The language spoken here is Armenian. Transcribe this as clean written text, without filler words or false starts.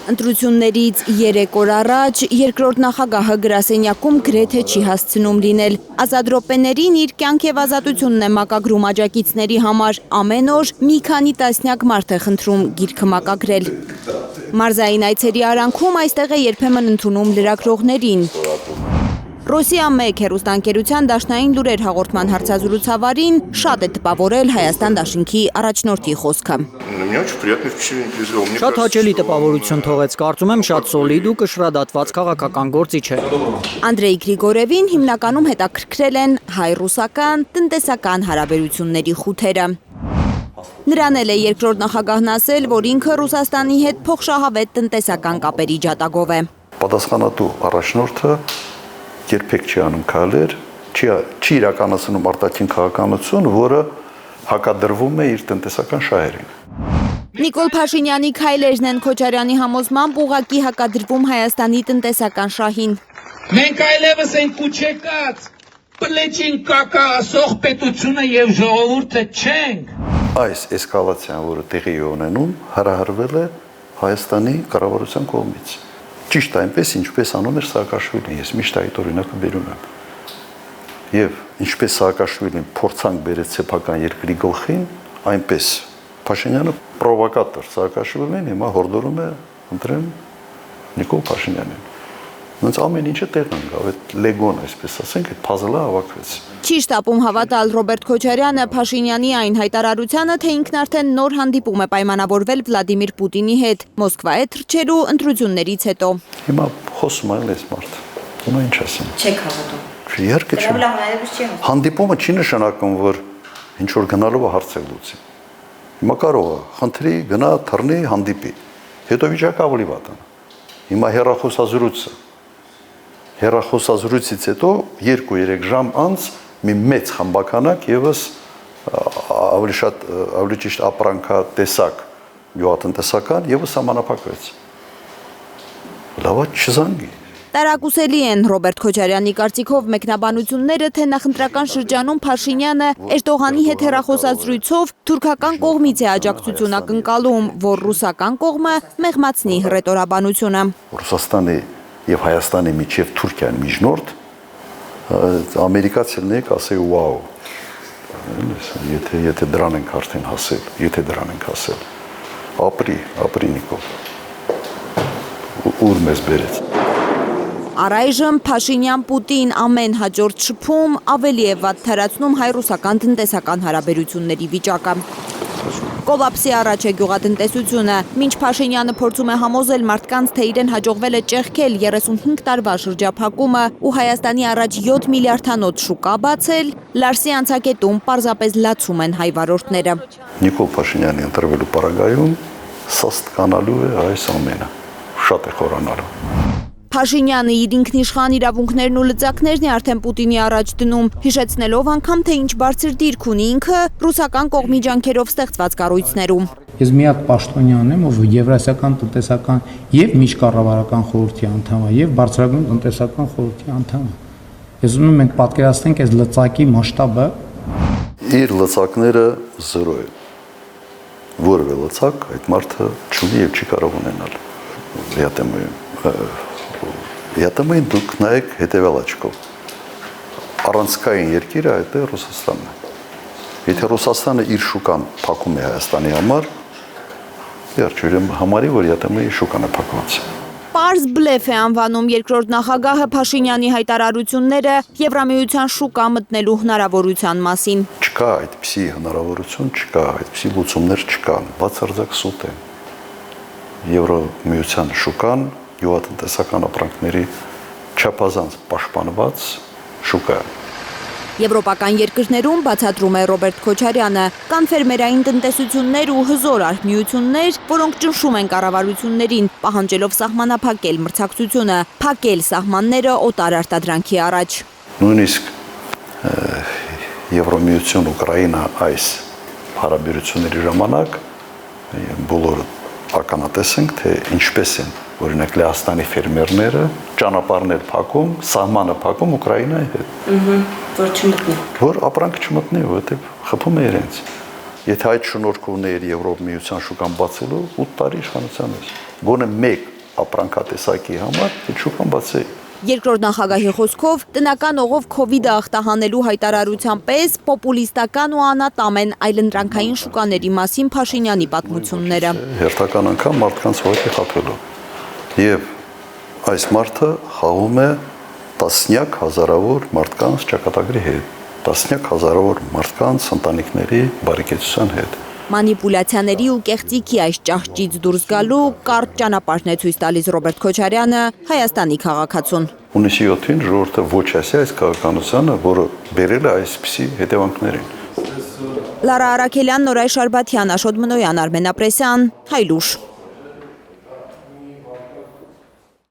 Ընտրություններից 3 օր առաջ երկրորդ նախագահը գրասենյակում գրեթե չի հասցնում լինել։ Ազատ րոպեներին իր կյանք եւ ազատությունն է մակագրում աջակիցների համար։ Ամեն օր մի քանի տասնյակ մարդ է խնդրում գիրքը մակագրել։ Մարզային այցերի արանքում այստեղ է երբեմն ընդունում լրագրողներին։ Ռոսիա 1 հեռուստաընկերության դաշնային լուրեր հաղորդման հարցազրույցավարին շատ է տպավորել Հայաստան դաշինքի առաջնորդի խոսքը։ Շատ հաճելի տպավորություն թողեց, կարծում եմ շատ սոլիդ ու կշռադատված քաղաքական գործիչ է։ Անդրեյ Գրիգորևին հիմնականում հետաքրքրել են հայ-ռուսական տնտեսական հարաբերությունների խութերը։ Նրան էլ է երկրորդ նախագահն ասել, որ ինքը Ռուսաստանի հետ փոխշահավետ տնտեսական կապերի ջատագով է։ Պատասխանատու առաջնորդը երբեք չի անում քայլեր, չի իրականացնում արտաքին քաղաքականություն, որը հակադրվում է իր տնտեսական շահերին։ Նիկոլ Փաշինյանի քայլերն են Քոչարյանի համոզմամբ ուղղակի հակադրվում Հայաստանի տնտեսական շահին։ Մենք այլևս են կուչեկած, պլեչին կակա ասող պետությունը եւ ժողովուրդը չենք։ Այս էսկալացիան, որը տեղի է ունենում, հրահրվել է Հայաստանի կառավարության կողմից։ Ճիշտ այնպես, ինչպես անում էր Սաակաշվիլին, ես միշտ այդ օրինակը բերում եմ։ Եվ ինչպես Սաակաշվիլին փորձանք բերեց սեփական երկրի գլխին, այնպես Փաշինյանը պրովոկատոր Սաակաշվիլին հիմա հորդորում է ընտրել Նիկոլ Փաշինյանին։ Ոնց ամեն ինչը տեղն ընկավ, այդ լեգոն, այսպես ասենք, այդ փազլը հավաքվեց։ Չի շտապում հավատալ Ռոբերտ Քոչարյանը Փաշինյանի այն հայտարարությանը, թե ինքն արդեն նոր հանդիպում է պայմանավորվել Վլադիմիր Պուտինի հետ Մոսկվա է թռչելու ընտրություններից հետո։ Հիմա խոսում այլ էս մարդ։ Ո՞ւմ ինչ ասեմ։ Չեք հավատում։ Իհարկե չի։ Հանդիպումը չի նշանակում, որ ինչ որ գնալով հարցը լուծի։ Հիմա կարող է, խնդրի, գնա, թռնի, հանդիպի։ Հետո վիճակը ավելի վատ է։ Հիմա հեռախոսազրույցից հետո 2-3 ժամ անց մի մեծ խմբականակ եւս ավելի ճիշտ ապրանքատեսակ գյուղատնտեսական եւս սահմանափակվեց։ Լավ չզանգի։ Տարակուսելի են Ռոբերտ Քոչարյանի կարծիքով մեկնաբանությունները, թե նախընտրական շրջանում Փաշինյանը Էրդողանի հետ հեռախոսազրույցով թուրքական կողմից է աջակցություն ակնկալում, որ ռուսական կողմը մեղմացնի հռետորաբանությունը։ Ռուսաստանի եւ Հայաստանի միջև Թուրքիան միջնորդ ամերիկացիներն ասել վաու։ Եթե դրան ենք արդեն հասել, ապրի Նիկոլ։ Ուր մեզ բերեց։ Առայժմ Փաշինյան-Պուտին ամեն հաջորդ շփում ավելի է վատթարացնում հայ-ռուսական տնտեսական հարաբերությունների վիճակը։ Կոլապսի առաջ է գյուղատնտեսությունը, մինչ Փաշինյանը փորձում է համոզել մարդկանց, թե իրեն հաջողվել է ճեղքել 35 տարվա շրջափակումը ու Հայաստանի առաջ 7 միլիարդանոց շուկա բացել, Լարսի անցակետում պարզապես լացում են հայ վարորդները։ Նիկոլ Փաշինյանի ընտրվելու պարագայում սաստկանալու է այս ամենը, շատ է խորանալու։ Փաշինյանը իր ինքնիշխան իրավունքներն ու լծակներն է արդեն Պուտինի առաջ դնում, հիշեցնելով անգամ, թե ինչ բարձր դիրք ունի ինքը ռուսական կողմի ջանքերով ստեղծված կառույցներում։ Ես մի հատ պաշտոնյան եմ, ով Եվրասիական տնտեսական եւ միջկառավարական խորհրդի անդամ է, եւ բարձրագույն տնտեսական խորհրդի անդամ է։ Ես ուզում եմ մենք պատկերացնենք այս լծակի մասշտաբը։ Իր լծակները 0 է։ Որևէ լծակ այդ մարդը չունի եւ չի կարող ունենալ։ ԵՏՄ-ին դուք նայեք հետևյալ աչքով։ Առանցքային երկիրը այդ է Ռուսաստանն է։ Եթե Ռուսաստանը իր շուկան փակում է Հայաստանի համար, համարի, որ ԵՏՄ-ի շուկան է փակված։ Պարզ բլեֆ է անվանում երկրորդ նախագահը Փաշինյանի հայտարարությունները Եվրամիության շուկա մտնելու հնարավորության մասին։ Չկա այդպիսի հնարավորություն, չկա, այդպիսի լուծումներ չկան, բացարձակ սուտ է։ Եվրամիության շուկան գյուղատնտեսական ապրանքների չափազանց պաշտպանված շուկա։ Եվրոպական երկրներում, բացատրում է Ռոբերտ Քոչարյանը, կան ֆերմերային տնտեսություններ ու հզոր արհմիություններ, որոնք ճնշում են կառավարություններին, պահանջելով սահմանափակել մրցակցությունը, փակել սահմանները օտար արտադրանքի առաջ։ Նույնիսկ Եվրամիություն Ուկրաինա այս հարաբերությունների ժամանակ բոլորը ականատեսենք, թե ինչպես են օրինակ Լեհաստանի ֆերմերները ճանապարհներ փակում, սահմանը փակում Ուկրաինայի հետ։ Որ չմտնի։ Որ ապրանք չմտնի, որովհետև խփում է իրենց։ Եթե այդ շնորհքով ներ Եվրոպայի միության շուկան բացելու 8 տարի իշխանության էր։ Գոնե մեկ ապրանքատեսակի համար այդ շուկան բացի։ Երկրորդ նախագահի խոսքով տնական օղով քովիդը ախտահանելու հայտարարության պես պոպուլիստական ու անատամ են այլընտրանքային շուկաների մասին Փաշինյանի պատմությունները։ Հերթական անգամ մարդկանց ոտքի խփելու։ Եվ այս մարդը խաղում է տասնյակ հազարավոր մարդկանց ճակատագրի հետ, տասնյակ հազարավոր մարդկանց ընտանիքների բարեկեցության հետ։ Մանիպուլյացիաների ու կեղծիքի այս ճահճից դուրս գալու կարճ ճանապարհն է ցույց տալիս Ռոբերտ Քոչարյանը Հայաստանի քաղաքացուն։ Հունիսի 7-ին ժողովուրդը ոչ ասի այս քաղաքականությանը, որը բերել է այսպիսի հետևանքներին։ Լարա Արաքելյան, Նորայր Շարբաթյան, Աշոտ Մնոյան, Արմեն Ապրեսյան, Հայլուշ։